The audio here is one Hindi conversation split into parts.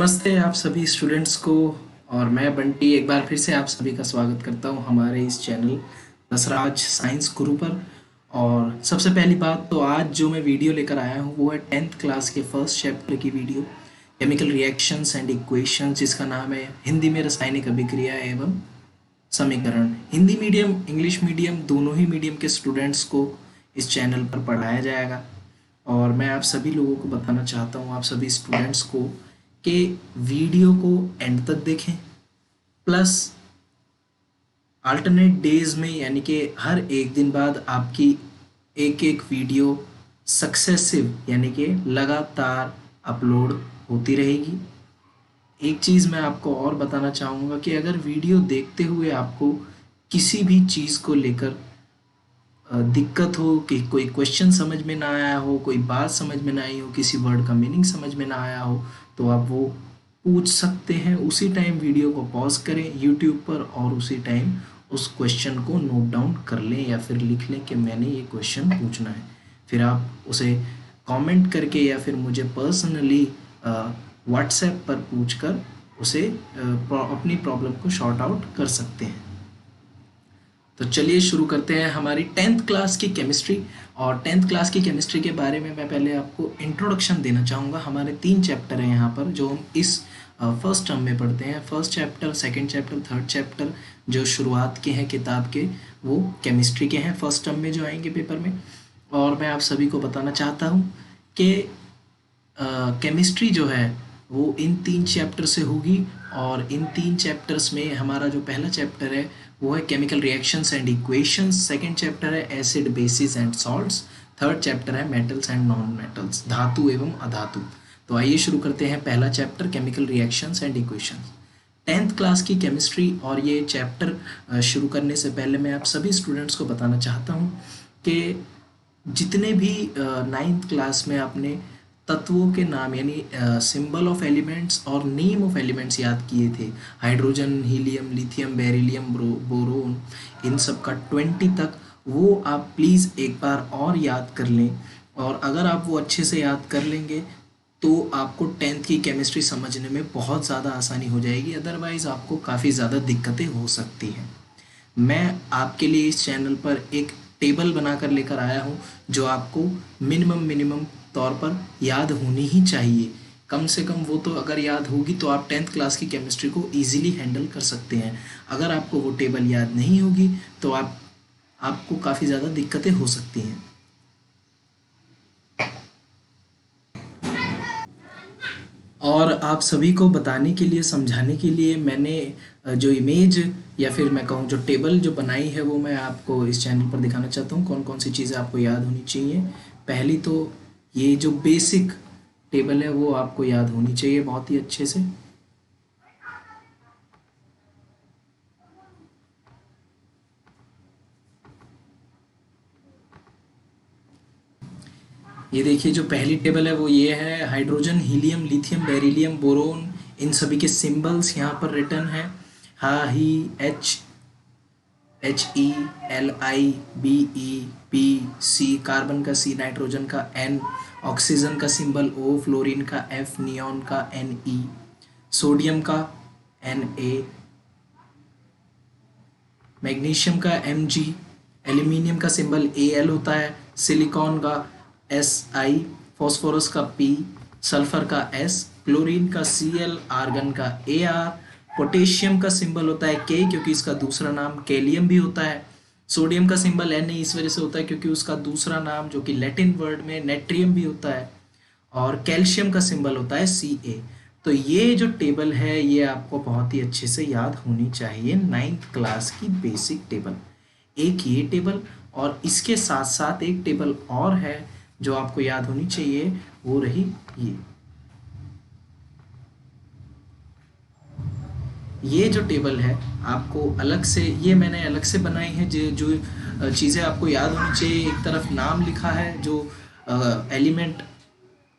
नमस्ते आप सभी स्टूडेंट्स को। और मैं बंटी एक बार फिर से आप सभी का स्वागत करता हूं हमारे इस चैनल दसराज साइंस गुरु पर। और सबसे पहली बात तो आज जो मैं वीडियो लेकर आया हूं वो है 10th क्लास के फर्स्ट चैप्टर की video, chemical reactions and equations, जिसका नाम है हिंदी में रासायनिक अभिक्रिया एवं समीकरण। हिंदी मीडियम इंग्लिश मीडियम दोनों ही मीडियम के स्टूडेंट्स को इस चैनल पर पढ़ाया जाएगा। और मैं आप सभी लोगों को बताना चाहता हूँ, आप सभी स्टूडेंट्स को, कि वीडियो को एंड तक देखें। प्लस अल्टरनेट डेज में यानी कि हर एक दिन बाद आपकी एक एक वीडियो सक्सेसिव यानी कि लगातार अपलोड होती रहेगी। एक चीज़ मैं आपको और बताना चाहूँगा कि अगर वीडियो देखते हुए आपको किसी भी चीज़ को लेकर दिक्कत हो, कि कोई क्वेश्चन समझ में ना आया हो, कोई बात समझ में ना आई हो, किसी वर्ड का मीनिंग समझ में ना आया हो, तो आप वो पूछ सकते हैं। उसी टाइम वीडियो को पॉज करें यूट्यूब पर और उसी टाइम उस क्वेश्चन को नोट डाउन कर लें या फिर लिख लें कि मैंने ये क्वेश्चन पूछना है। फिर आप उसे कमेंट करके या फिर मुझे पर्सनली व्हाट्सएप पर पूछकर उसे अपनी प्रॉब्लम को सॉर्ट आउट कर सकते हैं। तो चलिए शुरू करते हैं हमारी 10th क्लास की केमिस्ट्री। और 10th क्लास की केमिस्ट्री के बारे में मैं पहले आपको इंट्रोडक्शन देना चाहूँगा। हमारे 3 चैप्टर हैं यहाँ पर जो हम इस फर्स्ट टर्म में पढ़ते हैं। First chapter, second chapter, third chapter जो शुरुआत के हैं किताब के, वो केमिस्ट्री के हैं फर्स्ट टर्म में जो आएंगे पेपर में। और मैं आप सभी को बताना चाहता हूँ कि केमिस्ट्री जो है वो इन 3 चैप्टर से होगी। और इन 3 चैप्टर्स में हमारा जो पहला चैप्टर है वो है chemical reactions and equations, second chapter है acid bases and salts, third chapter है मेटल्स एंड नॉन मेटल्स, धातु एवं अधातु। तो आइए शुरू करते हैं पहला chapter, chemical reactions and equations. 10th class की केमिस्ट्री। और ये चैप्टर शुरू करने से पहले मैं आप सभी स्टूडेंट्स को बताना चाहता हूँ कि जितने भी 9th क्लास में आपने तत्वों के नाम यानी सिंबल ऑफ एलिमेंट्स और नेम ऑफ एलिमेंट्स याद किए थे, hydrogen, helium, lithium, beryllium, boron, इन सब का 20 तक, वो आप प्लीज़ एक बार और याद कर लें। और अगर आप वो अच्छे से याद कर लेंगे तो आपको 10th की केमिस्ट्री समझने में बहुत ज़्यादा आसानी हो जाएगी। अदरवाइज़ आपको काफ़ी ज़्यादा दिक्कतें हो सकती हैं। मैं आपके लिए इस चैनल पर एक टेबल बनाकर लेकर आया हूँ जो आपको मिनिमम तौर पर याद होनी ही चाहिए। कम से कम वो तो अगर याद होगी तो आप 10th क्लास की केमिस्ट्री को इजीली हैंडल कर सकते हैं। अगर आपको वो टेबल याद नहीं होगी तो आपको काफ़ी ज़्यादा दिक्कतें हो सकती हैं। और आप सभी को बताने के लिए, समझाने के लिए मैंने जो इमेज या फिर मैं कहूँ जो टेबल जो बनाई है वो मैं आपको इस चैनल पर दिखाना चाहता हूँ कौन कौन सी चीज़ें आपको याद होनी चाहिए। पहली तो ये जो बेसिक टेबल है वो आपको याद होनी चाहिए बहुत ही अच्छे से। ये देखिए जो पहली टेबल है वो ये है, hydrogen, helium, lithium, beryllium, boron, इन सभी के सिंबल्स यहाँ पर रिटर्न है। एच HELI BE, कार्बन का C, नाइट्रोजन का N, ऑक्सीजन का सिंबल O, फ्लोरीन का F, नियॉन का Ne, सोडियम का Na, मैग्नीशियम का Mg, एल्यूमिनियम का सिंबल Al होता है, सिलिकॉन का Si, फॉस्फोरस का P, सल्फर का S, क्लोरीन का Cl, आर्गन का Ar, पोटेशियम का सिंबल होता है K क्योंकि इसका दूसरा नाम कैलियम भी होता है। सोडियम का सिंबल Na इस वजह से होता है क्योंकि उसका दूसरा नाम जो कि लैटिन वर्ड में नेट्रियम भी होता है। और कैल्शियम का सिंबल होता है Ca। तो ये जो टेबल है ये आपको बहुत ही अच्छे से याद होनी चाहिए, 9th क्लास की बेसिक टेबल। एक ये टेबल और इसके साथ साथ एक टेबल और है जो आपको याद होनी चाहिए, वो रही ये जो टेबल है आपको अलग से, ये मैंने अलग से बनाई है। जो चीज़ें आपको याद होनी चाहिए, एक तरफ नाम लिखा है जो एलिमेंट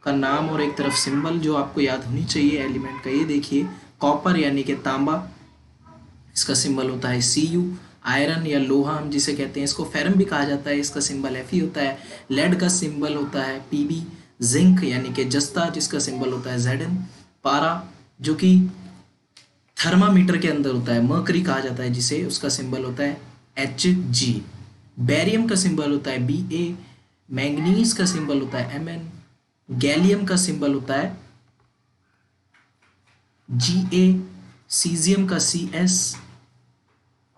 का नाम और एक तरफ सिंबल जो आपको याद होनी चाहिए एलिमेंट का। ये देखिए कॉपर यानी कि तांबा, इसका सिंबल होता है Cu। आयरन या लोहा हम जिसे कहते हैं, इसको फेरम भी कहा जाता है, इसका सिंबल Fe होता है। लेड का सिंबल होता है Pb। जिंक यानी कि जस्ता, जिसका सिंबल होता है Zn। पारा जो कि थर्मामीटर के अंदर होता है, मर्करी कहा जाता है जिसे, उसका सिंबल होता है Hg। बेरियम का सिंबल होता है Ba, मैंगनीज का सिंबल होता है Mn, गैलियम का सिंबल होता है Ga, सीजियम का Cs,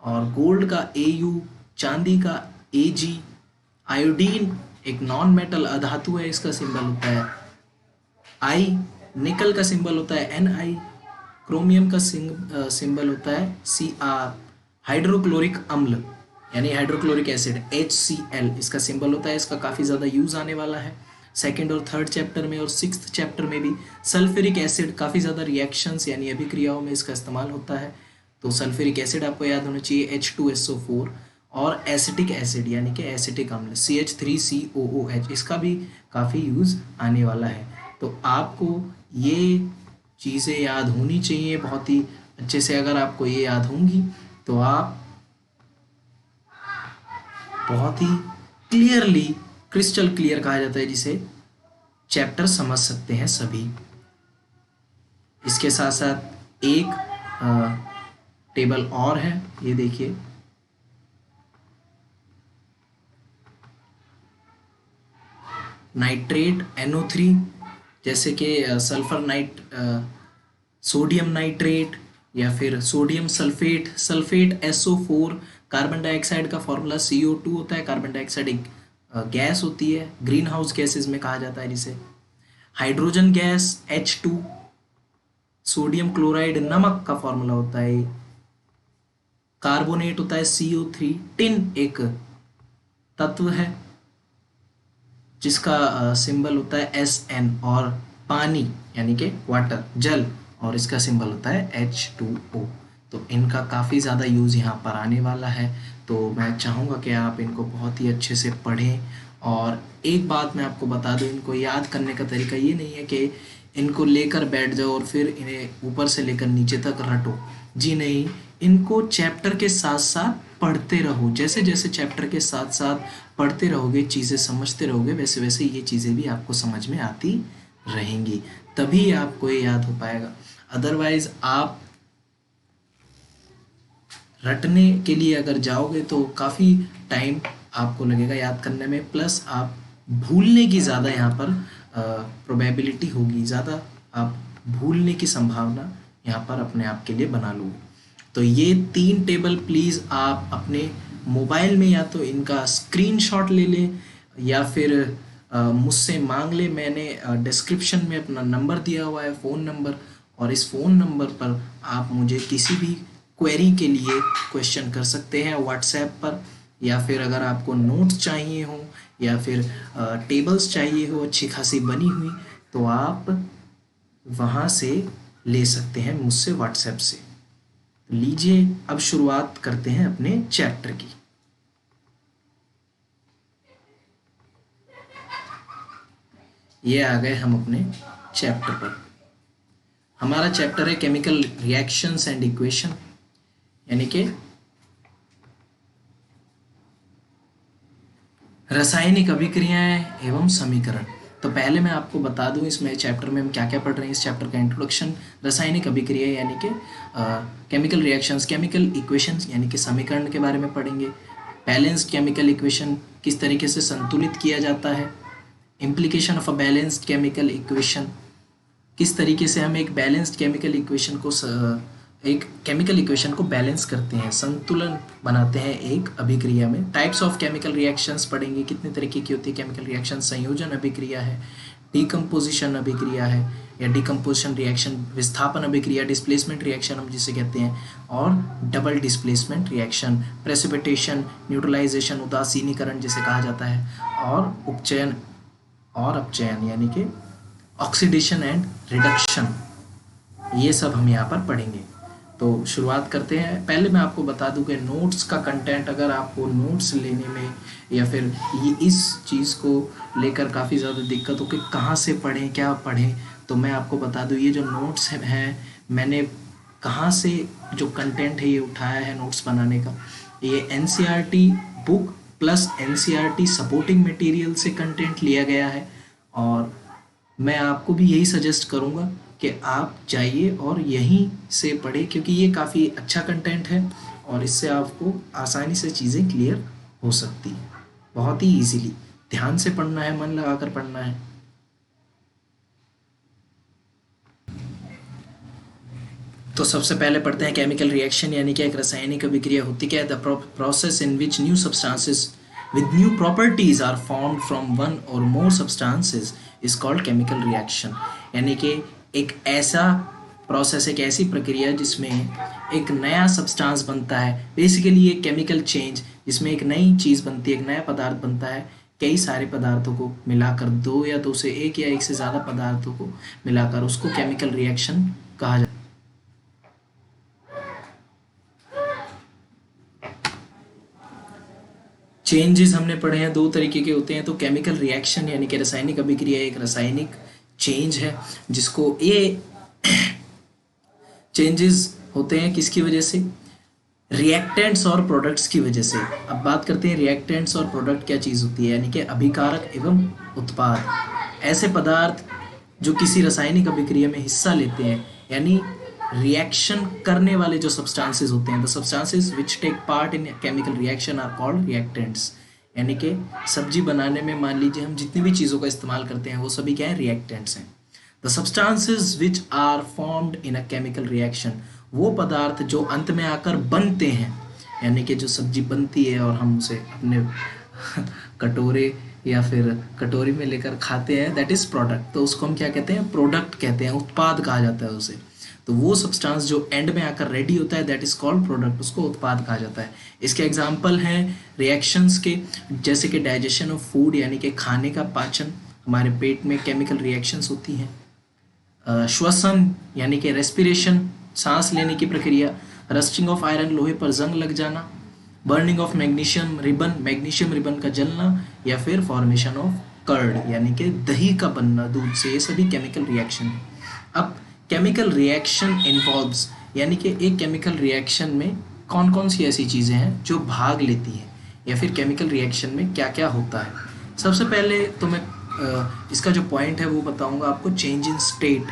और गोल्ड का Au, चांदी का Ag, आयोडीन एक नॉन मेटल अधातु है, इसका सिंबल होता है I, निकल का सिंबल होता है Ni, क्रोमियम का सिंबल होता है Cr, हाइड्रोक्लोरिक अम्ल यानी हाइड्रोक्लोरिक एसिड HCl इसका सिंबल होता है। इसका काफ़ी ज़्यादा यूज़ आने वाला है सेकंड और थर्ड चैप्टर में, और सिक्स्थ चैप्टर में भी। सल्फ्यूरिक एसिड काफ़ी ज़्यादा रिएक्शंस यानी अभिक्रियाओं में इसका इस्तेमाल होता है, तो सल्फ्यूरिक एसिड आपको याद होना चाहिए H2SO4, और एसिटिक एसिड यानी कि एसिटिक अम्ल CH3COOH इसका भी काफ़ी यूज़ आने वाला है। तो आपको ये चीज़ें याद होनी चाहिए बहुत ही अच्छे से। अगर आपको ये याद होंगी तो आप बहुत ही क्लियरली, क्रिस्टल क्लियर कहा जाता है जिसे, चैप्टर समझ सकते हैं सभी। इसके साथ साथ एक टेबल और है, ये देखिए, नाइट्रेट NO3 जैसे कि सोडियम नाइट्रेट या फिर sodium sulphate SO4, carbon dioxide का फॉर्मूला CO2 होता है। कार्बन डाइऑक्साइड एक गैस होती है, ग्रीन हाउस गैसेज में कहा जाता है जिसे। Hydrogen gas H2, sodium chloride नमक का फॉर्मूला होता है। कार्बोनेट होता है CO3, टिन एक तत्व है जिसका सिंबल होता है SN, और पानी यानी कि वाटर जल, और इसका सिंबल होता है H2O। तो इनका काफ़ी ज़्यादा यूज़ यहाँ पर आने वाला है, तो मैं चाहूँगा कि आप इनको बहुत ही अच्छे से पढ़ें। और एक बात मैं आपको बता दूँ, इनको याद करने का तरीका ये नहीं है कि इनको लेकर बैठ जाओ और फिर इन्हें ऊपर से लेकर नीचे तक रटो, जी नहीं। इनको चैप्टर के साथ साथ पढ़ते रहो, जैसे जैसे चैप्टर के साथ साथ पढ़ते रहोगे, चीज़ें समझते रहोगे, वैसे वैसे ये चीज़ें भी आपको समझ में आती रहेंगी, तभी आपको ये याद हो पाएगा। अदरवाइज आप रटने के लिए अगर जाओगे तो काफ़ी टाइम आपको लगेगा याद करने में, प्लस आप भूलने की ज़्यादा यहाँ पर प्रोबेबिलिटी होगी, ज़्यादा आप भूलने की संभावना यहाँ पर अपने आप के लिए बना लोगे। तो ये 3 टेबल प्लीज़ आप अपने मोबाइल में या तो इनका स्क्रीनशॉट ले लें या फिर मुझसे मांग ले। मैंने डिस्क्रिप्शन में अपना नंबर दिया हुआ है, फ़ोन नंबर, और इस फ़ोन नंबर पर आप मुझे किसी भी क्वेरी के लिए क्वेश्चन कर सकते हैं व्हाट्सएप पर, या फिर अगर आपको नोट्स चाहिए हो या फिर टेबल्स चाहिए हो अच्छी खासी बनी हुई, तो आप वहाँ से ले सकते हैं मुझसे व्हाट्सएप से। लीजिए अब शुरुआत करते हैं अपने चैप्टर की। ये आ गए हम अपने चैप्टर पर। हमारा चैप्टर है केमिकल रिएक्शंस एंड इक्वेशन, यानी कि रासायनिक अभिक्रियाएं एवं समीकरण। तो पहले मैं आपको बता दूं इसमें चैप्टर में हम क्या क्या पढ़ रहे हैं। इस चैप्टर का इंट्रोडक्शन, रासायनिक अभिक्रिया यानी कि केमिकल रिएक्शंस, केमिकल इक्वेशंस यानी कि समीकरण के बारे में पढ़ेंगे। बैलेंस्ड केमिकल इक्वेशन किस तरीके से संतुलित किया जाता है, implication of a balanced chemical equation, किस तरीके से हम एक बैलेंस्ड केमिकल इक्वेशन को एक केमिकल इक्वेशन को बैलेंस करते हैं, संतुलन बनाते हैं एक अभिक्रिया में। टाइप्स ऑफ केमिकल रिएक्शंस पढ़ेंगे, कितने तरीके की होती है केमिकल रिएक्शन। संयोजन अभिक्रिया है, डिकम्पोजिशन अभिक्रिया है या डिकम्पोजिशन रिएक्शन, विस्थापन अभिक्रिया, डिस्प्लेसमेंट रिएक्शन हम जिसे कहते हैं, और double displacement reaction, precipitation, neutralisation, उदासीनीकरण जिसे कहा जाता है, और उपचयन और अपचयन यानी कि ऑक्सीडेशन एंड रिडक्शन। ये सब हम यहाँ पर पढ़ेंगे। तो शुरुआत करते हैं। पहले मैं आपको बता दूं कि नोट्स का कंटेंट, अगर आपको नोट्स लेने में या फिर ये इस चीज़ को लेकर काफ़ी ज़्यादा दिक्कत हो कि कहाँ से पढ़ें, क्या पढ़ें, तो मैं आपको बता दूं ये जो नोट्स हैं मैंने कहाँ से जो कंटेंट है ये उठाया है नोट्स बनाने का। ये NCERT book plus NCERT supporting material से कंटेंट लिया गया है, और मैं आपको भी यही सजेस्ट करूँगा कि आप जाइए और यहीं से पढ़ें, क्योंकि ये काफ़ी अच्छा कंटेंट है और इससे आपको आसानी से चीज़ें क्लियर हो सकती हैं, बहुत ही इजीली। ध्यान से पढ़ना है, मन लगाकर पढ़ना है। तो सबसे पहले पढ़ते हैं केमिकल रिएक्शन, यानी कि एक रासायनिक अभिक्रिया होती क्या है। The process in which new substances with new properties are formed from one or more substances is called chemical reaction। यानी कि एक ऐसा प्रोसेस, एक ऐसी प्रक्रिया जिसमें एक नया सब्सटेंस बनता है, बेसिकली एक केमिकल चेंज जिसमें एक नई चीज़ बनती है, एक नया पदार्थ बनता है कई सारे पदार्थों को मिलाकर, दो या दो से एक या एक से ज़्यादा पदार्थों को मिलाकर, उसको केमिकल रिएक्शन कहा जाता है। चेंजेस हमने पढ़े हैं, दो तरीके के होते हैं। तो केमिकल रिएक्शन यानी कि रासायनिक अभिक्रिया एक रासायनिक चेंज है जिसको ये चेंजेस होते हैं किसकी वजह से, रिएक्टेंट्स और प्रोडक्ट्स की वजह से। अब बात करते हैं रिएक्टेंट्स और प्रोडक्ट क्या चीज़ होती है, यानी कि अभिकारक एवं उत्पाद, ऐसे पदार्थ जो किसी रासायनिक अभिक्रिया में हिस्सा लेते हैं, यानी रिएक्शन करने वाले जो सब्सटेंसेस होते हैं। The substances which take part in chemical reaction are called reactants. यानी कि सब्जी बनाने में मान लीजिए हम जितनी भी चीज़ों का इस्तेमाल करते हैं वो सभी क्या है, रिएक्टेंट्स हैं। The substances which are formed in a chemical reaction, वो पदार्थ जो अंत में आकर बनते हैं, यानी कि जो सब्जी बनती है और हम उसे अपने कटोरे या फिर कटोरी में लेकर खाते हैं, दैट इज प्रोडक्ट। तो उसको हम क्या कहते हैं, प्रोडक्ट कहते हैं, उत्पाद कहा जाता है उसे। तो वो सब्सटेंस जो एंड में आकर रेडी होता है दैट इज कॉल्ड प्रोडक्ट, उसको उत्पाद कहा जाता है। इसके एग्जांपल हैं रिएक्शंस के, जैसे कि डाइजेशन ऑफ फूड, यानी कि खाने का पाचन, हमारे पेट में केमिकल रिएक्शंस होती हैं। श्वसन यानी कि रेस्पिरेशन, सांस लेने की प्रक्रिया। रस्टिंग ऑफ आयरन, लोहे पर जंग लग जाना। Burning of magnesium ribbon, magnesium ribbon का जलना। या फिर फॉर्मेशन ऑफ कर्ड, यानी कि दही का बनना दूध से, ये सभी केमिकल रिएक्शन है। अब केमिकल रिएक्शन इन्वॉल्व्स, यानी कि एक केमिकल रिएक्शन में कौन कौन सी ऐसी चीज़ें हैं जो भाग लेती हैं, या फिर केमिकल रिएक्शन में क्या क्या होता है। सबसे पहले तो मैं इसका जो पॉइंट है वो बताऊंगा आपको, change in state.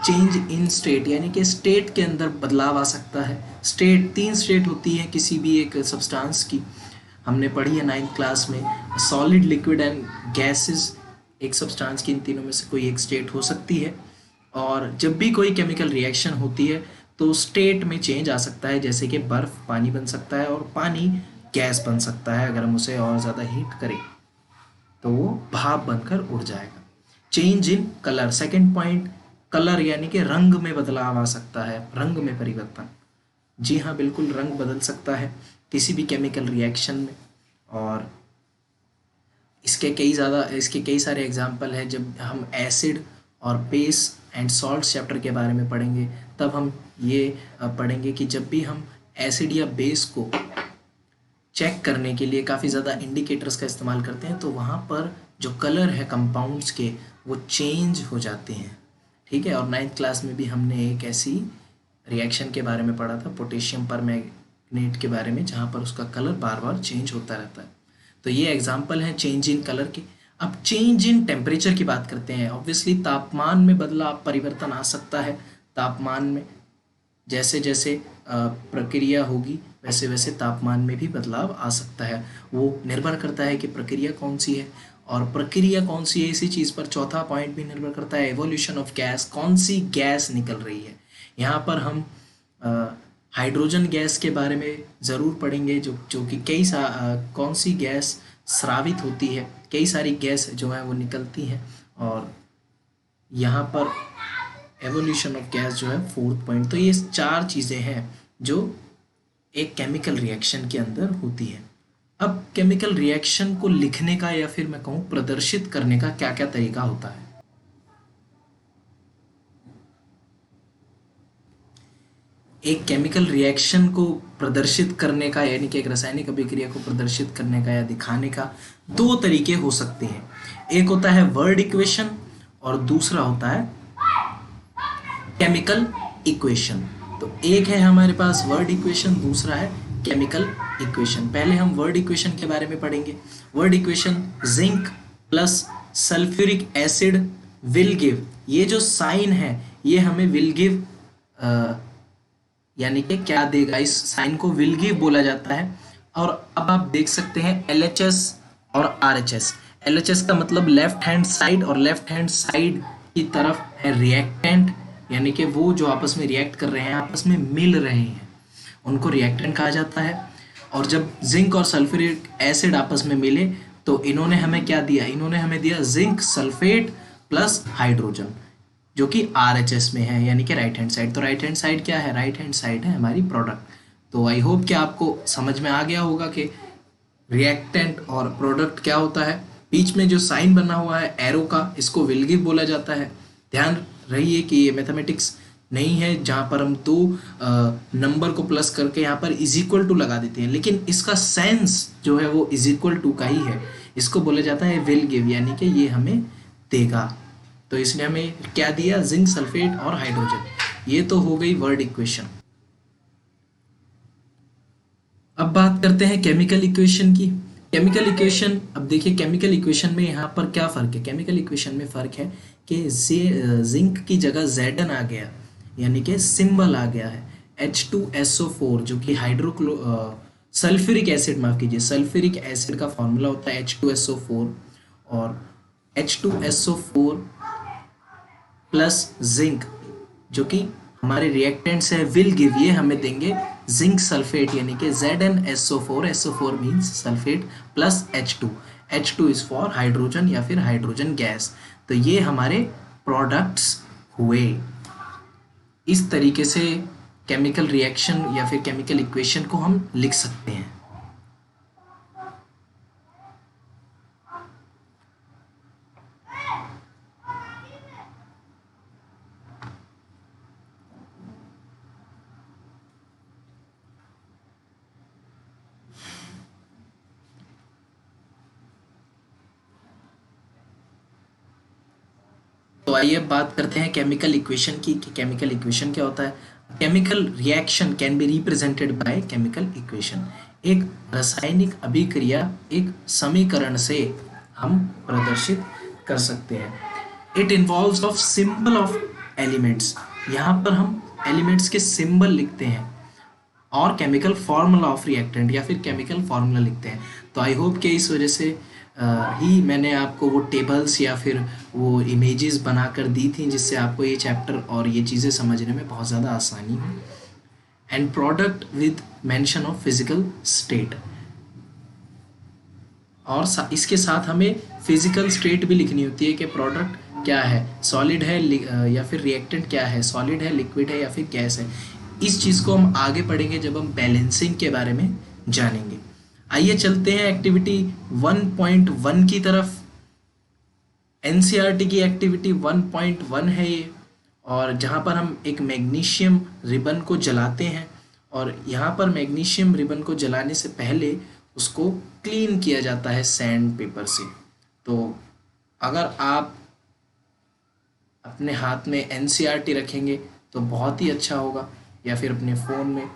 Change in state यानी कि स्टेट के अंदर बदलाव आ सकता है। स्टेट, तीन स्टेट होती है किसी भी एक सब्सटेंस की, हमने पढ़ी है 9th क्लास में। सॉलिड, लिक्विड एंड गैसेस, एक सब्सटेंस की इन तीनों में से कोई एक स्टेट हो सकती है। और जब भी कोई केमिकल रिएक्शन होती है तो स्टेट में चेंज आ सकता है, जैसे कि बर्फ़ पानी बन सकता है और पानी गैस बन सकता है। अगर हम उसे और ज़्यादा हीट करें तो वो भाप बनकर उड़ जाएगा। Change in colour, second point, colour यानी कि रंग में बदलाव आ सकता है, रंग में परिवर्तन। जी हाँ, बिल्कुल रंग बदल सकता है किसी भी केमिकल रिएक्शन में। और इसके कई सारे एग्जाम्पल हैं। जब हम एसिड और बेस एंड सॉल्ट चैप्टर के बारे में पढ़ेंगे तब हम ये पढ़ेंगे कि जब भी हम एसिड या बेस को चेक करने के लिए काफ़ी ज़्यादा इंडिकेटर्स का इस्तेमाल करते हैं तो वहाँ पर जो कलर है कंपाउंड्स के वो चेंज हो जाते हैं। ठीक है। और 9th क्लास में भी हमने एक ऐसी रिएक्शन के बारे में पढ़ा था, पोटेशियम परमैंगनेट के बारे में, जहाँ पर उसका कलर बार बार चेंज होता रहता है। तो ये एग्जाम्पल हैं चेंज इन कलर के। अब चेंज इन टेम्परेचर की बात करते हैं। ऑब्वियसली तापमान में बदलाव, परिवर्तन आ सकता है। तापमान में जैसे जैसे प्रक्रिया होगी वैसे वैसे तापमान में भी बदलाव आ सकता है। वो निर्भर करता है कि प्रक्रिया कौन सी है, और प्रक्रिया कौन सी है इसी चीज़ पर चौथा पॉइंट भी निर्भर करता है, एवोल्यूशन ऑफ गैस, कौन सी गैस निकल रही है। यहाँ पर हम हाइड्रोजन गैस के बारे में ज़रूर पढ़ेंगे, जो कि कौन सी गैस स्रावित होती है, कई सारी गैस जो है वो निकलती हैं। और यहाँ पर एवोल्यूशन ऑफ गैस जो है 4th पॉइंट। तो ये 4 चीज़ें हैं जो एक केमिकल रिएक्शन के अंदर होती है। अब केमिकल रिएक्शन को लिखने का या फिर मैं कहूँ प्रदर्शित करने का क्या क्या तरीका होता है। एक केमिकल रिएक्शन को प्रदर्शित करने का, यानी कि एक रासायनिक अभिक्रिया को प्रदर्शित करने का या दिखाने का 2 तरीके हो सकते हैं। एक होता है वर्ड इक्वेशन और दूसरा होता है केमिकल इक्वेशन। तो एक है हमारे पास वर्ड इक्वेशन, दूसरा है केमिकल इक्वेशन। पहले हम वर्ड इक्वेशन के बारे में पढ़ेंगे। Word equation, zinc plus sulphuric acid will give, ये जो साइन है ये हमें विल गिव यानी कि क्या देगा, इस साइन को विल गिव बोला जाता है। और अब आप देख सकते हैं LHS और RHS। LHS का मतलब लेफ्ट हैंड साइड, और लेफ्ट हैंड साइड की तरफ है रिएक्टेंट, यानी कि वो जो आपस में रिएक्ट कर रहे हैं, आपस में मिल रहे हैं, उनको रिएक्टेंट कहा जाता है। और जब जिंक और सल्फ्यूरिक एसिड आपस में मिले तो इन्होंने हमें क्या दिया, इन्होंने हमें दिया जिंक सल्फेट प्लस हाइड्रोजन, जो कि RHS में है, यानी कि राइट हैंड साइड। तो राइट हैंड साइड क्या है, राइट हैंड साइड है हमारी प्रोडक्ट। तो आई होप कि आपको समझ में आ गया होगा कि रिएक्टेंट और प्रोडक्ट क्या होता है। बीच में जो साइन बना हुआ है एरो का, इसको विल गिव बोला जाता है। ध्यान रहिए कि ये मैथमेटिक्स नहीं है जहाँ पर हम दो नंबर को प्लस करके यहाँ पर इज इक्वल टू लगा देते हैं, लेकिन इसका सेंस जो है वो इज इक्वल टू का ही है। इसको बोला जाता है विल गिव, यानी कि ये हमें देगा। तो इसने हमें क्या दिया, जिंक सल्फेट और हाइड्रोजन। ये तो हो गई वर्ड इक्वेशन। अब बात करते हैं केमिकल इक्वेशन की। केमिकल इक्वेशन, अब देखिए केमिकल इक्वेशन में यहाँ पर क्या फ़र्क है। केमिकल इक्वेशन में फ़र्क है कि जिंक की जगह Zn आ गया, यानी कि सिंबल आ गया है H2SO4, जो कि सल्फ्यूरिक एसिड, माफ़ कीजिए, सल्फ्यूरिक एसिड का फॉर्मूला होता है H2SO4। और H2SO4 प्लस जिंक, जो कि हमारे रिएक्टेंट्स है, विल गिव, ये हमें देंगे जिंक सल्फेट, यानी कि ZnSO4, SO4 means sulphate, plus H2। H2 is for hydrogen या फिर हाइड्रोजन गैस। तो ये हमारे प्रोडक्ट्स हुए। इस तरीके से केमिकल रिएक्शन या फिर केमिकल इक्वेशन को हम लिख सकते हैं। तो आइए बात करते हैं केमिकल इक्वेशन की कि केमिकल इक्वेशन क्या होता है। Chemical reaction can be represented by chemical equation. एक रासायनिक अभिक्रिया एक समीकरण से हम प्रदर्शित कर सकते हैं। It involves of symbol of elements. यहाँ पर हम एलिमेंट्स के सिंबल लिखते हैं और केमिकल फार्मूला ऑफ रिएक्टेंट या फिर केमिकल फार्मूला लिखते हैं। तो आई होप कि इस वजह से ही मैंने आपको वो टेबल्स या फिर वो इमेजेस बनाकर दी थी, जिससे आपको ये चैप्टर और ये चीज़ें समझने में बहुत ज़्यादा आसानी हो। And product with mention of physical state, और इसके साथ हमें फिजिकल स्टेट भी लिखनी होती है कि प्रोडक्ट क्या है, सॉलिड है या फिर रिएक्टेंट क्या है, सॉलिड है, लिक्विड है या फिर गैस है। इस चीज़ को हम आगे पढ़ेंगे जब हम बैलेंसिंग के बारे में जानेंगे। आइए चलते हैं एक्टिविटी 1.1 की तरफ। एनसीईआरटी की एक्टिविटी 1.1 है ये, और जहाँ पर हम एक मैग्नीशियम रिबन को जलाते हैं, और यहाँ पर मैग्नीशियम रिबन को जलाने से पहले उसको क्लीन किया जाता है सैंड पेपर से। तो अगर आप अपने हाथ में एनसीईआरटी रखेंगे तो बहुत ही अच्छा होगा, या फिर अपने फ़ोन में।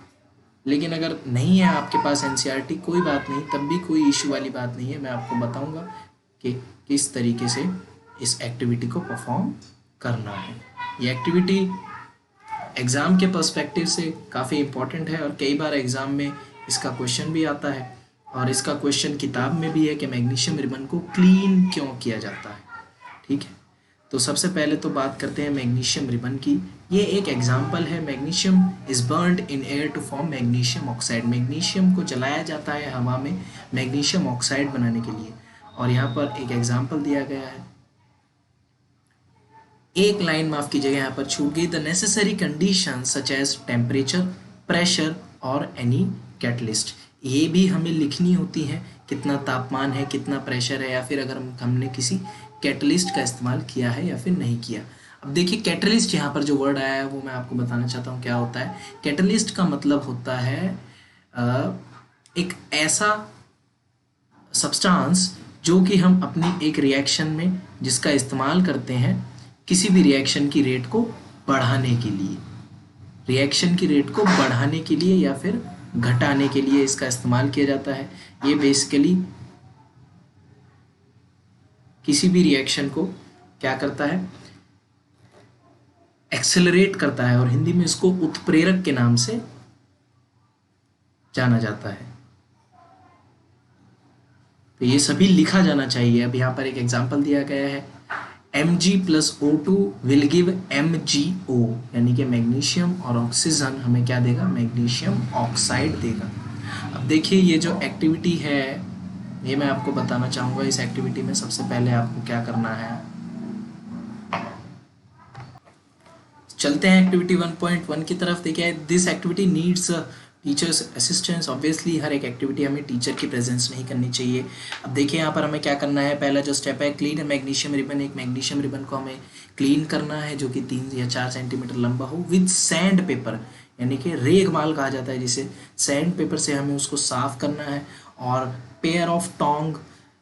लेकिन अगर नहीं है आपके पास एनसीईआरटी, कोई बात नहीं, तब भी कोई इशू वाली बात नहीं है। मैं आपको बताऊंगा कि किस तरीके से इस एक्टिविटी को परफॉर्म करना है। ये एक्टिविटी एग्ज़ाम के पर्सपेक्टिव से काफ़ी इम्पोर्टेंट है, और कई बार एग्ज़ाम में इसका क्वेश्चन भी आता है, और इसका क्वेश्चन किताब में भी है कि मैग्नीशियम रिबन को क्लीन क्यों किया जाता है। ठीक है, तो सबसे पहले तो बात करते हैं मैग्नीशियम रिबन की। ये एक एग्जाम्पल है। Magnesium is burned in air to form magnesium oxide. Magnesium को जलाया जाता है हवा में मैग्नीशियम ऑक्साइड बनाने के लिए, और यहाँ पर एक एग्जाम्पल दिया गया है। एक लाइन माफ कीजिएगा, यहाँ पर छूट गई। The necessary condition such as temperature, pressure और एनी कैटलिस्ट। ये भी हमें लिखनी होती है, कितना तापमान है, कितना प्रेशर है, या फिर अगर हमने किसी कैटलिस्ट का इस्तेमाल किया है या फिर नहीं किया। अब देखिए कैटलिस्ट, यहाँ पर जो वर्ड आया है वो मैं आपको बताना चाहता हूँ क्या होता है। कैटलिस्ट का मतलब होता है एक ऐसा सब्सटेंस जो कि हम अपनी एक रिएक्शन में जिसका इस्तेमाल करते हैं किसी भी रिएक्शन की रेट को बढ़ाने के लिए, रिएक्शन की रेट को बढ़ाने के लिए या फिर घटाने के लिए इसका इस्तेमाल किया जाता है। ये बेसिकली किसी भी रिएक्शन को क्या करता है, एक्सेलरेट करता है, और हिंदी में इसको उत्प्रेरक के नाम से जाना जाता है। तो ये सभी लिखा जाना चाहिए। अब यहाँ पर एक एग्जाम्पल दिया गया है, Mg plus O2 will give MgO, यानी कि मैग्नीशियम और ऑक्सीजन हमें क्या देगा, मैग्नीशियम ऑक्साइड देगा। अब देखिए ये जो एक्टिविटी है ये मैं आपको बताना चाहूँगा। इस एक्टिविटी में सबसे पहले आपको क्या करना है, चलते हैं एक्टिविटी 1.1 की तरफ। देखिए this activity needs teacher's assistance. Obviously हर एक एक्टिविटी हमें टीचर की प्रेजेंस नहीं करनी चाहिए। अब देखिए यहाँ पर हमें क्या करना है, पहला जो स्टेप है, क्लीन मैग्नीशियम रिबन। एक मैग्नीशियम रिबन को हमें क्लीन करना है जो कि 3 या 4 सेंटीमीटर लंबा हो, विद सैंड पेपर, यानी कि रेगमाल कहा जाता है जिसे। सैंड पेपर से हमें उसको साफ करना है। और पेयर ऑफ टोंग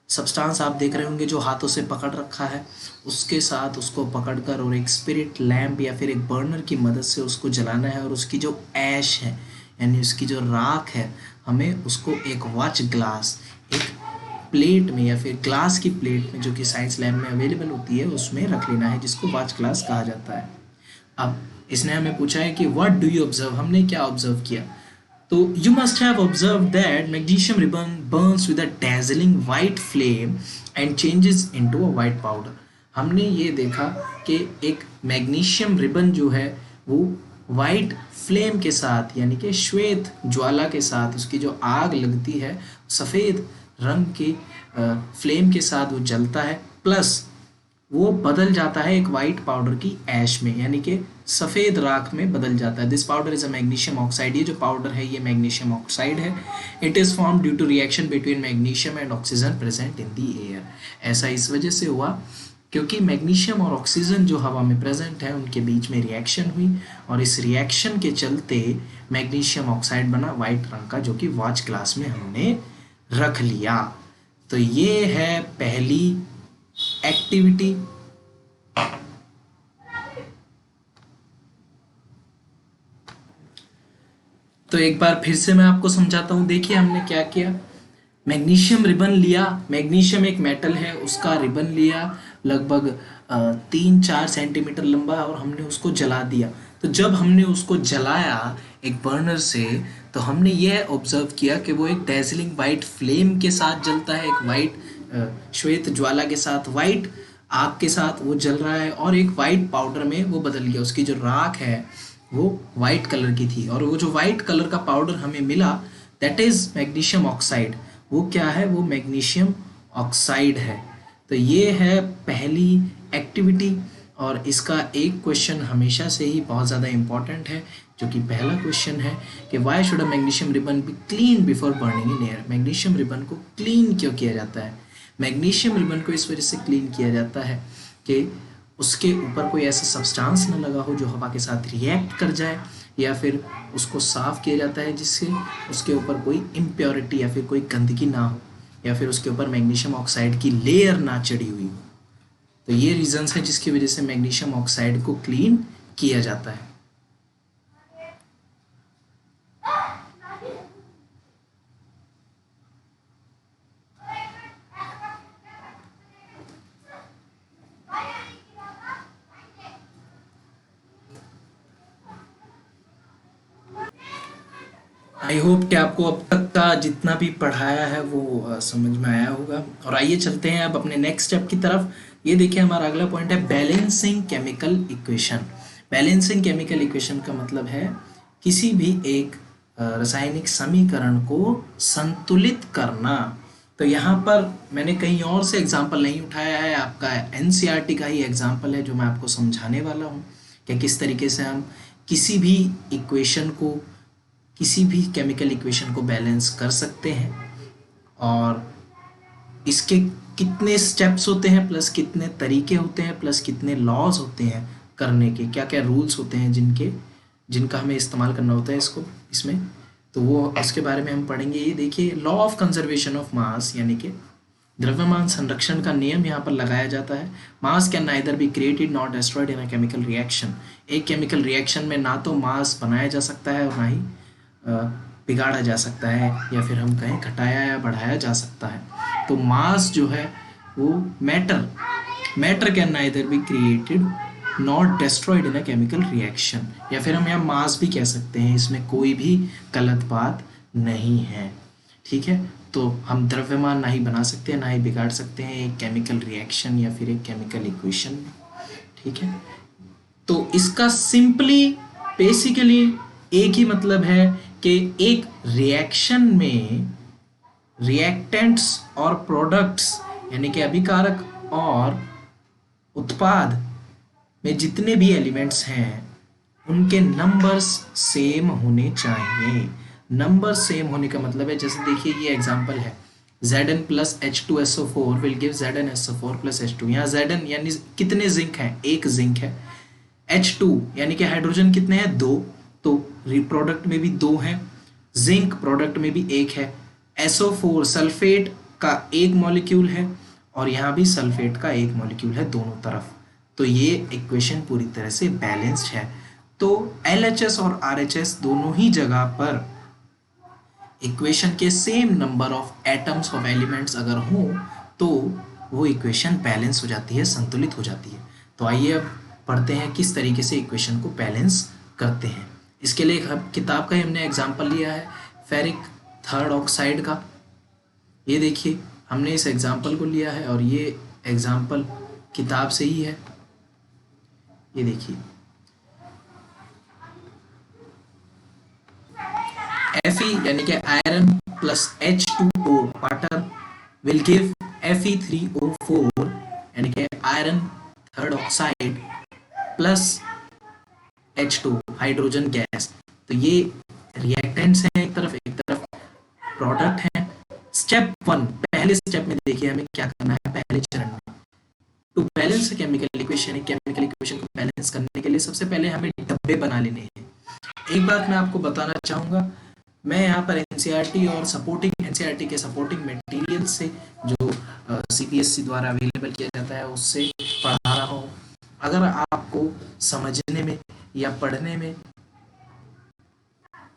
सब्सटेंस आप देख रहे होंगे जो हाथों से पकड़ रखा है, उसके साथ उसको पकड़कर और एक स्पिरिट लैम्प या फिर एक बर्नर की मदद से उसको जलाना है। और उसकी जो ऐश है यानी उसकी जो राख है, हमें उसको एक वॉच ग्लास, एक प्लेट में या फिर ग्लास की प्लेट में जो कि साइंस लैब में अवेलेबल होती है उसमें रख लेना है, जिसको वॉच ग्लास कहा जाता है। अब इसने हमें पूछा है कि व्हाट डू यू ऑब्जर्व, हमने क्या ऑब्जर्व किया। तो you must have observe that magnesium ribbon Burns with a dazzling white flame and changes into a white powder. हमने ये देखा कि एक मैग्नीशियम रिबन जो है वो वाइट फ्लेम के साथ यानी कि श्वेत ज्वाला के साथ, उसकी जो आग लगती है सफ़ेद रंग की फ्लेम के साथ वो जलता है, प्लस वो बदल जाता है एक वाइट पाउडर की ऐश में, यानी कि सफ़ेद राख में बदल जाता है। This powder is a magnesium oxide. ये जो पाउडर है ये मैग्नीशियम ऑक्साइड है। It is form due to reaction between magnesium and oxygen present in the air. ऐसा इस वजह से हुआ क्योंकि मैग्नीशियम और ऑक्सीजन जो हवा में प्रेजेंट है उनके बीच में रिएक्शन हुई, और इस रिएक्शन के चलते मैग्नीशियम ऑक्साइड बना वाइट रंग का, जो कि वॉच ग्लास में हमने रख लिया। तो ये है पहली एक्टिविटी। तो एक बार फिर से मैं आपको समझाता हूं। देखिए हमने क्या किया, मैग्नीशियम रिबन लिया। मैग्नीशियम एक मेटल है, उसका रिबन लिया लगभग 3-4 सेंटीमीटर लंबा, और हमने उसको जला दिया। तो जब हमने उसको जलाया एक बर्नर से, तो हमने यह ऑब्जर्व किया कि वो एक डैजलिंग वाइट फ्लेम के साथ जलता है, एक वाइट श्वेत ज्वाला के साथ, वाइट आग के साथ वो जल रहा है, और एक वाइट पाउडर में वो बदल गया। उसकी जो राख है वो वाइट कलर की थी, और वो जो वाइट कलर का पाउडर हमें मिला दैट इज मैग्नीशियम ऑक्साइड। वो क्या है, वो मैग्नीशियम ऑक्साइड है। तो ये है पहली एक्टिविटी, और इसका एक क्वेश्चन हमेशा से ही बहुत ज़्यादा इम्पॉर्टेंट है, जो कि पहला क्वेश्चन है कि why should a magnesium ribbon be clean before burning in air. Magnesium ribbon को क्लीन क्यों किया जाता है। मैग्नीशियम रिबन को इस वजह से क्लीन किया जाता है कि उसके ऊपर कोई ऐसा सब्सटेंस न लगा हो जो हवा के साथ रिएक्ट कर जाए, या फिर उसको साफ़ किया जाता है जिससे उसके ऊपर कोई इम्प्योरिटी या फिर कोई गंदगी ना हो, या फिर उसके ऊपर मैग्नीशियम ऑक्साइड की लेयर ना चढ़ी हुई हो। तो ये रीजंस है जिसकी वजह से मैग्नीशियम ऑक्साइड को क्लीन किया जाता है। आई होप कि आपको अब तक का जितना भी पढ़ाया है वो समझ में आया होगा। और आइए चलते हैं अब अपने नेक्स्ट स्टेप की तरफ। ये देखिए हमारा अगला पॉइंट है balancing chemical equation. Balancing chemical equation का मतलब है किसी भी एक रासायनिक समीकरण को संतुलित करना। तो यहाँ पर मैंने कहीं और से एग्जाम्पल नहीं उठाया है, आपका एनसीईआरटी का ही एग्जाम्पल है जो मैं आपको समझाने वाला हूँ कि किस तरीके से हम किसी भी इक्वेशन को, किसी भी केमिकल इक्वेशन को बैलेंस कर सकते हैं, और इसके कितने स्टेप्स होते हैं, प्लस कितने तरीके होते हैं, प्लस कितने लॉज होते हैं करने के, क्या क्या रूल्स होते हैं जिनका हमें इस्तेमाल करना होता है इसमें। तो वो उसके बारे में हम पढ़ेंगे। ये देखिए law of conservation of mass, यानी कि द्रव्यमान संरक्षण का नियम यहाँ पर लगाया जाता है। मास can neither be created not destroyed in a chemical reaction. एक केमिकल रिएक्शन में ना तो मास बनाया जा सकता है और ना ही बिगाड़ा जा सकता है, या फिर हम कहें घटाया या बढ़ाया जा सकता है। तो मास जो है वो matter can neither be created not destroyed in a chemical reaction, या फिर हम यहाँ मास भी कह सकते हैं, इसमें कोई भी गलत बात नहीं है। ठीक है, तो हम द्रव्यमान ना ही बना सकते हैं ना ही बिगाड़ सकते हैं एक केमिकल रिएक्शन या फिर एक केमिकल इक्वेशन। ठीक है, तो इसका सिंपली बेसिकली एक ही मतलब है कि एक रिएक्शन में रिएक्टेंट्स और प्रोडक्ट्स यानी कि अभिकारक और उत्पाद में जितने भी एलिमेंट्स हैं उनके नंबर्स सेम होने चाहिए। नंबर सेम होने का मतलब है, जैसे देखिए ये एग्जांपल है, Zn plus H2SO4 will give ZnSO4 plus H2। यहाँ Zn यानी कितने जिंक हैं, एक जिंक है। H2 यानी कि हाइड्रोजन कितने हैं, दो, तो प्रोडक्ट में भी दो हैं, जिंक प्रोडक्ट में भी एक है। SO4 सल्फेट का एक मॉलिक्यूल है और यहाँ भी सल्फेट का एक मॉलिक्यूल है दोनों तरफ। तो ये इक्वेशन पूरी तरह से बैलेंस्ड है। तो LHS और RHS दोनों ही जगह पर इक्वेशन के same number of atoms of elements अगर हो तो वो इक्वेशन बैलेंस हो जाती है, संतुलित हो जाती है। तो आइए अब पढ़ते हैं किस तरीके से इक्वेशन को बैलेंस करते हैं। इसके लिए किताब का ही हमने एग्जाम्पल लिया है फेरिक थर्ड ऑक्साइड का। ये देखिए हमने इस एग्जाम्पल को लिया है और ये एग्जाम्पल किताब से ही है। ये देखिए Fe यानी कि iron plus H2O water will give Fe3O4 यानी कि iron third oxide plus H2 hydrogen gas. तो ये रिएक्टेंट्स हैं एक तरफ प्रोडक्ट हैं। स्टेप 1, पहले स्टेप में देखिए हमें क्या करना है। पहले चरण में to balance chemical equation, chemical equation को बैलेंस करने के लिए सबसे पहले हमें डब्बे बना लेने हैं। एक बात मैं आपको बताना चाहूँगा, मैं यहाँ पर एनसीईआरटी और सपोर्टिंग एनसीईआरटी के सपोर्टिंग मटेरियल से जो सीबीएसई द्वारा अवेलेबल किया जाता है उससे पढ़ा रहा हूँ। अगर आपको समझने में या पढ़ने में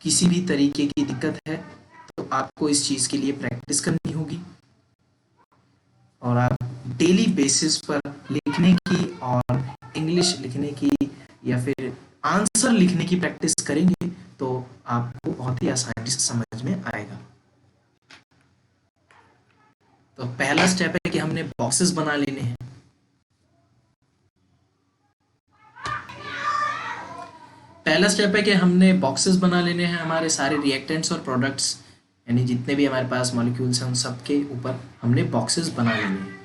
किसी भी तरीके की दिक्कत है तो आपको इस चीज़ के लिए प्रैक्टिस करनी होगी और आप डेली बेसिस पर लिखने की और इंग्लिश लिखने की या फिर आंसर लिखने की प्रैक्टिस करेंगे तो आपको बहुत ही आसानी से समझ में आएगा। तो पहला स्टेप है कि हमने बॉक्सेस बना लेने हैं। पहला स्टेप है कि हमने बॉक्सेस बना लेने हैं हमारे सारे रिएक्टेंट्स और प्रोडक्ट्स यानी जितने भी हमारे पास मॉलिक्यूल्स हैं उन सब के ऊपर हमने बॉक्सेस बना लेने हैं।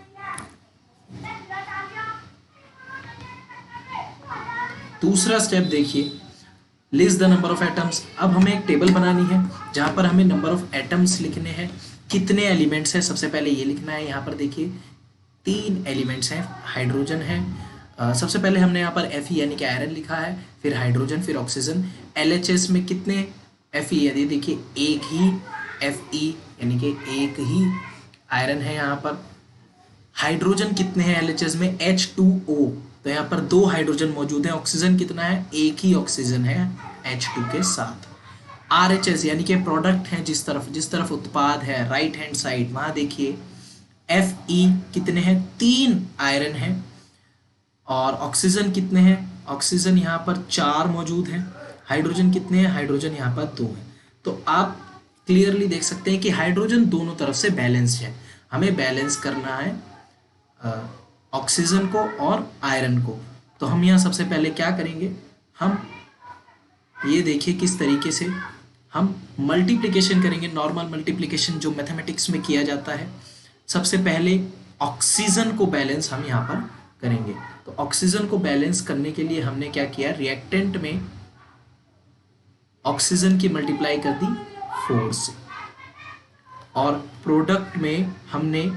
दूसरा स्टेप देखिए, list the number of atoms. अब हमें एक टेबल बनानी है जहां पर हमें नंबर ऑफ एटम्स लिखने हैं, कितने एलिमेंट्स हैं सबसे पहले ये लिखना है। यहाँ पर देखिए 3 एलिमेंट्स हैं, हाइड्रोजन है। सबसे पहले हमने यहाँ पर Fe यानी कि आयरन लिखा है, फिर हाइड्रोजन, फिर ऑक्सीजन। LHS में कितने Fe, यदि देखिए एक ही Fe यानी कि एक ही आयरन है यहाँ पर। हाइड्रोजन कितने हैं LHS में, H2O, तो यहाँ पर 2 हाइड्रोजन मौजूद है। ऑक्सीजन कितना है, एक ही ऑक्सीजन है H2 के साथ। RHS यानी कि प्रोडक्ट है, जिस तरफ उत्पाद है राइट हैंड साइड वहां देखिए Fe कितने हैं, 3 आयरन है। और ऑक्सीजन कितने हैं, ऑक्सीजन यहाँ पर 4 मौजूद हैं। हाइड्रोजन कितने हैं, हाइड्रोजन यहाँ पर 2 है। तो आप क्लियरली देख सकते हैं कि हाइड्रोजन दोनों तरफ से बैलेंस्ड है। हमें बैलेंस करना है ऑक्सीजन को और आयरन को। तो हम यहाँ सबसे पहले क्या करेंगे, हम ये देखिए किस तरीके से हम मल्टीप्लिकेशन करेंगे, नॉर्मल मल्टीप्लिकेशन जो मैथमेटिक्स में किया जाता है। सबसे पहले ऑक्सीजन को बैलेंस हम यहाँ पर करेंगे। तो ऑक्सीजन को बैलेंस करने के लिए हमने क्या किया, रिएक्टेंट में ऑक्सीजन की मल्टीप्लाई कर दी 4 से और प्रोडक्ट में हमने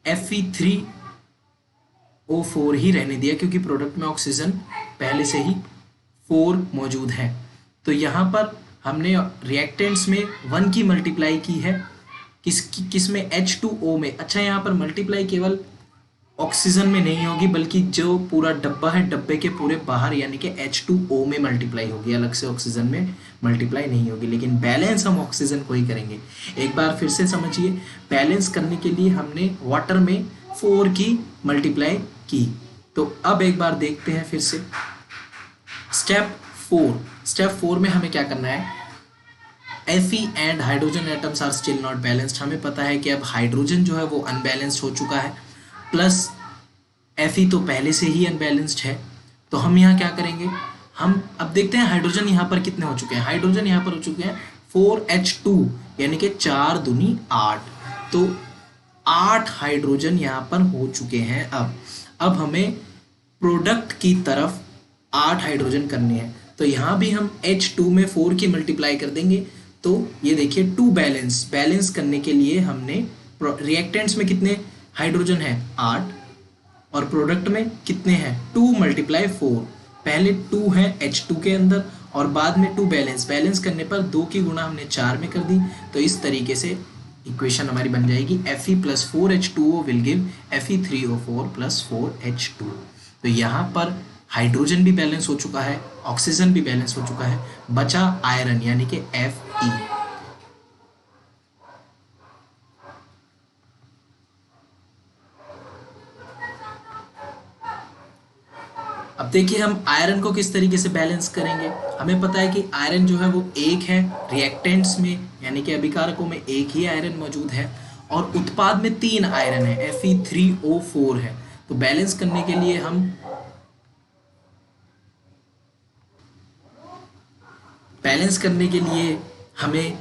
Fe3O4 ही रहने दिया क्योंकि प्रोडक्ट में ऑक्सीजन पहले से ही 4 मौजूद है। तो यहाँ पर हमने रिएक्टेंट्स में 1 की मल्टीप्लाई की है, किस में, H2O में। अच्छा, यहाँ पर मल्टीप्लाई केवल ऑक्सीजन में नहीं होगी बल्कि जो पूरा डब्बा है डब्बे के पूरे बाहर यानी कि H2O में मल्टीप्लाई होगी, अलग से ऑक्सीजन में मल्टीप्लाई नहीं होगी। लेकिन बैलेंस हम ऑक्सीजन को ही करेंगे। एक बार फिर से समझिए, बैलेंस करने के लिए हमने वाटर में 4 की मल्टीप्लाई की, तो तो अब एक बार देखते हैं फिर से स्टेप 4 में हमें क्या करना है, Fe and hydrogen atoms are still not balanced. हमें पता है कि अब हाइड्रोजन जो है वो अनबैलेंस्ड हो चुका है, प्लस Fe तो पहले से ही अनबैलेंस्ड है। तो हम यहाँ क्या करेंगे, हम अब देखते हैं हाइड्रोजन यहाँ पर कितने हो चुके हैं। हाइड्रोजन यहाँ पर हो चुके हैं 4H2 यानी कि 4 दूनी 8, तो 8 हाइड्रोजन यहाँ पर हो चुके हैं। अब हमें प्रोडक्ट की तरफ 8 हाइड्रोजन करने हैं, तो यहाँ भी हम H2 में 4 की मल्टीप्लाई कर देंगे। तो ये देखिए 2 बैलेंस करने के लिए हमने रिएक्टेंट्स में कितने हाइड्रोजन है 8, और प्रोडक्ट में कितने हैं 2 × 4। पहले 2 है H2 के अंदर और बाद में 2 बैलेंस करने पर 2 की गुणा हमने 4 में कर दी। तो इस तरीके से इक्वेशन हमारी बन जाएगी Fe + 4H2O will give Fe3O4 + 4H2। तो यहाँ पर हाइड्रोजन भी बैलेंस हो चुका है, ऑक्सीजन भी बैलेंस हो चुका है, बचा आयरन यानी कि Fe। अब देखिए हम आयरन को किस तरीके से बैलेंस करेंगे। हमें पता है कि आयरन जो है वो एक है, रिएक्टेंट्स में यानी कि अभिकारकों में एक ही आयरन मौजूद है, और उत्पाद में 3 आयरन है, Fe3O4 है। तो बैलेंस करने के लिए हमें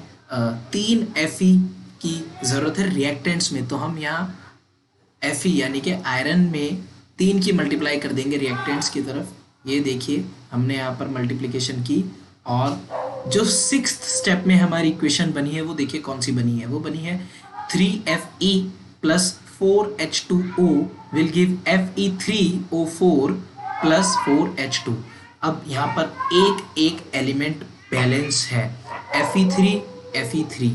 3 Fe की ज़रूरत है रिएक्टेंट्स में। तो हम यहाँ Fe यानी कि आयरन में 3 की मल्टीप्लाई कर देंगे रिएक्टेंट्स की तरफ। ये देखिए हमने यहाँ पर मल्टीप्लिकेशन की, और जो 6th स्टेप में हमारी इक्वेशन बनी है वो देखिए कौन सी बनी है, वो बनी है 3Fe + 4H2O will give Fe3O4 + 4H2। अब यहाँ पर एक एलिमेंट बैलेंस है, Fe3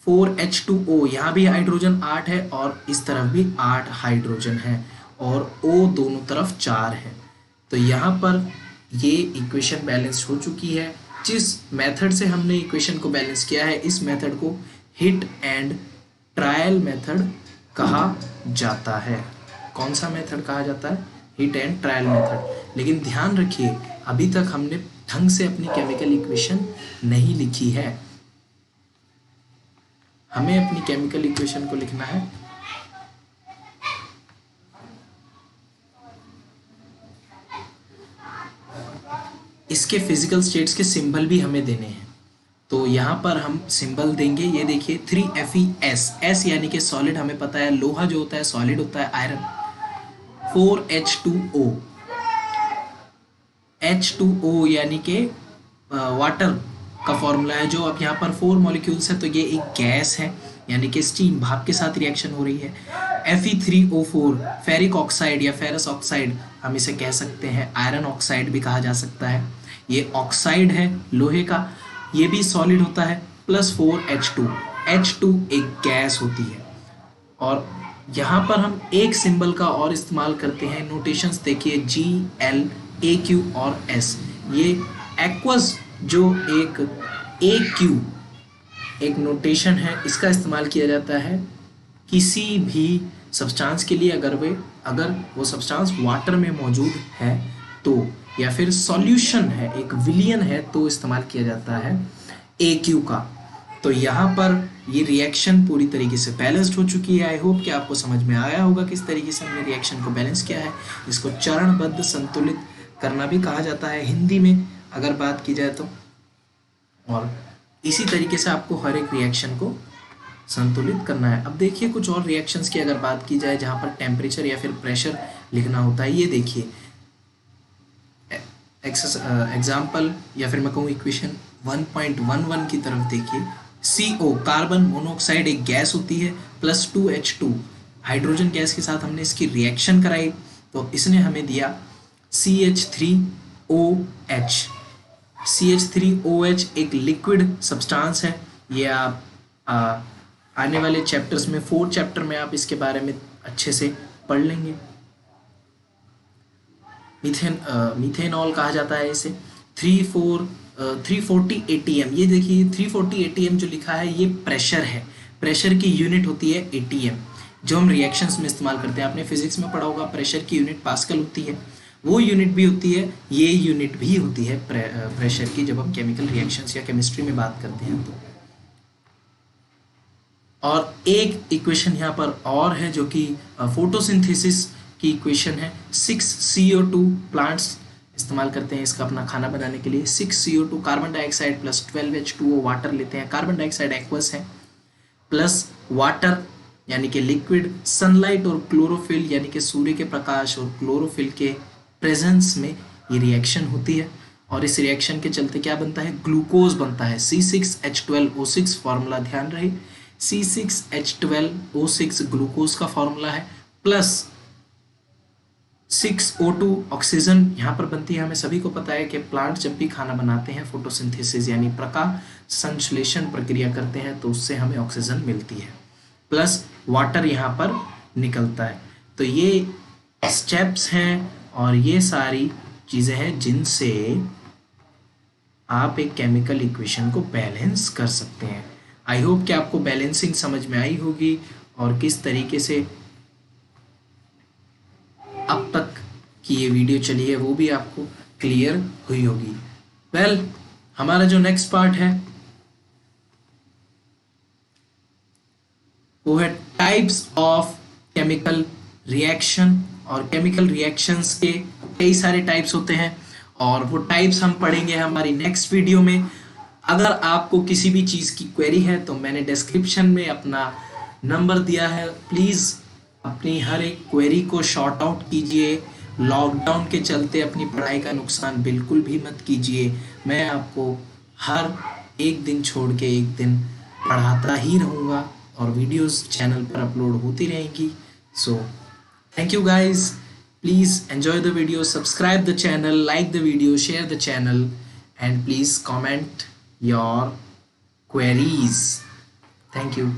4H2O, यहाँ भी हाइड्रोजन 8 है और इस तरफ भी 8 हाइड्रोजन है, और O दोनों तरफ 4 है। तो यहाँ पर ये इक्वेशन बैलेंस हो चुकी है। जिस मेथड से हमने इक्वेशन को बैलेंस किया है, इस मेथड को हिट एंड ट्रायल मेथड कहा जाता है। कौन सा मेथड कहा जाता है? Hit and trial method. लेकिन ध्यान रखिए अभी तक हमने ढंग से अपनी केमिकल इक्वेशन नहीं लिखी है। हमें अपनी केमिकल इक्वेशन को लिखना है। इसके फिजिकल स्टेट्स के सिंबल भी हमें देने हैं, तो यहाँ पर हम सिंबल देंगे। ये देखिए 3FeS, S यानी कि सॉलिड, हमें पता है लोहा जो होता है सॉलिड होता है, आयरन। 4H2O, H2O यानी कि वाटर का फॉर्मूला है, जो अब यहाँ पर 4 मॉलिक्यूल्स है, तो ये एक गैस है यानी कि स्टीम, भाप के साथ रिएक्शन हो रही है। Fe3O4 फेरिक ऑक्साइड या फेरस ऑक्साइड हम इसे कह सकते हैं, आयरन ऑक्साइड भी कहा जा सकता है। ये ऑक्साइड है लोहे का, ये भी सॉलिड होता है, + 4H2, H2 एक गैस होती है। और यहाँ पर हम एक सिंबल का और इस्तेमाल करते हैं, नोटेशंस देखिए Gl, AQ और S। ये एक्वस जो एक नोटेशन है, इसका इस्तेमाल किया जाता है किसी भी सब्सटेंस के लिए अगर वो सब्सटेंस वाटर में मौजूद है तो, या फिर सॉल्यूशन है, एक विलियन है, तो इस्तेमाल किया जाता है AQ का। तो यहाँ पर ये रिएक्शन पूरी तरीके से बैलेंस्ड हो चुकी है। आई होप कि आपको समझ में आया होगा किस तरीके से हमने रिएक्शन को बैलेंस किया है। इसको चरणबद्ध संतुलित करना भी कहा जाता है हिंदी में अगर बात की जाए तो। और इसी तरीके से आपको हर एक रिएक्शन को संतुलित करना है। अब देखिए कुछ और रिएक्शंस की अगर बात की जाए जहाँ पर टेम्परेचर या फिर प्रेशर लिखना होता है। ये देखिए एग्जाम्पल या फिर मैं कहूँ इक्वेशन 1.11 की तरफ देखिए। CO कार्बन मोनोऑक्साइड एक गैस होती है, + 2H2 हाइड्रोजन गैस के साथ हमने इसकी रिएक्शन कराई, तो इसने हमें दिया CH3OH। CH3OH एक लिक्विड सब्सटेंस है। ये आप आने वाले चैप्टर्स में 4 चैप्टर में आप इसके बारे में अच्छे से पढ़ लेंगे। मीथेनॉल कहा जाता है इसे। 340 ATM, ये देखिए 340 ATM जो लिखा है ये प्रेशर है, प्रेशर की यूनिट होती है ATM। जो हम रिएक्शंस में इस्तेमाल करते हैं। आपने फिजिक्स में पढ़ा होगा प्रेशर की यूनिट पास्कल होती है, वो यूनिट भी होती है, ये यूनिट भी होती है प्रेशर की, जब हम केमिकल रिएक्शंस या केमिस्ट्री में बात करते हैं तो। और एक इक्वेशन यहाँ पर और है जो कि फोटोसिंथेसिस की इक्वेशन है। 6CO2 प्लांट्स इस्तेमाल करते हैं इसका अपना खाना बनाने के लिए। 6CO2 carbon dioxide plus 12H2O water लेते हैं। कार्बन डाइऑक्साइड एक्वस है, प्लस वाटर यानी कि लिक्विड, सनलाइट और क्लोरोफिल यानी कि सूर्य के प्रकाश और क्लोरोफिल के प्रेजेंस में ये रिएक्शन होती है। और इस रिएक्शन के चलते क्या बनता है, ग्लूकोज बनता है। C6H12O6 फॉर्मूला ध्यान रहे, C6H12O6 ग्लूकोज का फॉर्मूला है, प्लस 6O2 ऑक्सीजन यहाँ पर बनती है। हमें सभी को पता है कि प्लांट जब भी खाना बनाते हैं, फोटोसिंथेसिस यानी प्रकाश संश्लेषण प्रक्रिया करते हैं, तो उससे हमें ऑक्सीजन मिलती है, प्लस वाटर यहाँ पर निकलता है। तो ये स्टेप्स हैं और ये सारी चीज़ें हैं जिनसे आप एक केमिकल इक्वेशन को बैलेंस कर सकते हैं। आई होप कि आपको बैलेंसिंग समझ में आई होगी और किस तरीके से अब तक की ये वीडियो चली है वो भी आपको क्लियर हुई होगी। वेल, हमारा जो नेक्स्ट पार्ट है वो है टाइप्स ऑफ केमिकल रिएक्शन। और केमिकल रिएक्शंस के कई सारे टाइप्स होते हैं और वो टाइप्स हम पढ़ेंगे हमारी नेक्स्ट वीडियो में। अगर आपको किसी भी चीज़ की क्वेरी है तो मैंने डिस्क्रिप्शन में अपना नंबर दिया है, प्लीज़ अपनी हर एक क्वेरी को शॉर्ट आउट कीजिए। लॉकडाउन के चलते अपनी पढ़ाई का नुकसान बिल्कुल भी मत कीजिए। मैं आपको हर एक दिन छोड़ के एक दिन पढ़ाता ही रहूँगा और वीडियोस चैनल पर अपलोड होती रहेंगी। So thank you guys, please enjoy the video, subscribe the channel, like the video, share the channel, and please comment your queries. Thank you.